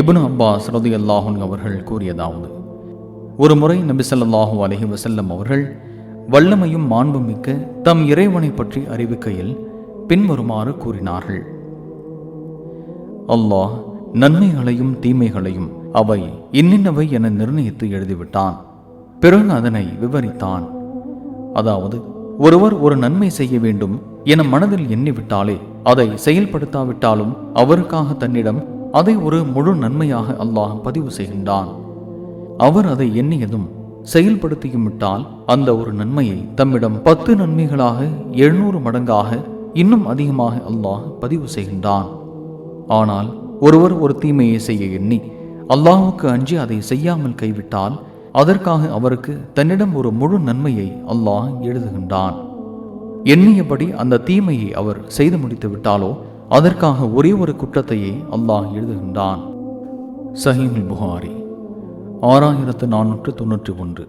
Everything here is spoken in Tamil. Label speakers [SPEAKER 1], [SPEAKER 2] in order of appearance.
[SPEAKER 1] இப்னு அப்பாஸ் ரலியல்லாஹு அன்ஹு அவர்கள் கூறியதாவது, ஒரு முறை நபி ஸல்லல்லாஹு அலைஹி வஸல்லம் அவர்கள் வல்லமையும் மாண்புமிக்க தம் இறைவனை பற்றி அறிவிக்கையில் பின்வருமாறு கூறினார்கள்: அல்லாஹ் நன்மைகளையும் தீமைகளையும் அவை இன்னின்னவை என நிர்ணயித்து எழுதிவிட்டான். பிறகு அதனை விவரித்தான். அதாவது, ஒருவர் ஒரு நன்மை செய்ய வேண்டும் என மனதில் எண்ணிவிட்டாலே அதை செயல்படுத்தாவிட்டாலும் அவருக்காக தன்னிடம் அதை ஒரு முழு நன்மையாக அல்லாஹ் பதிவு செய்கின்றான். அவர் அதை எண்ணியதும் செயல்படுத்தியும் விட்டால் அந்த ஒரு நன்மையை தம்மிடம் 10 நன்மைகளாக 700 மடங்காக இன்னும் அதிகமாக அல்லாஹ் பதிவு செய்கின்றான். ஆனால் ஒருவர் ஒரு தீமையை செய்ய எண்ணி அல்லாஹுக்கு அஞ்சி அதை செய்யாமல் கைவிட்டால் அதற்காக அவருக்கு தன்னிடம் ஒரு முழு நன்மையை அல்லாஹ் எழுதுகின்றான். எண்ணியபடி அந்த தீமையை அவர் செய்து முடித்து விட்டாலோ அதற்காக ஒரே ஒரு குற்றத்தையே அல்லாஹ் எழுதுகின்றான். சஹீஹுல் புகாரி 6491.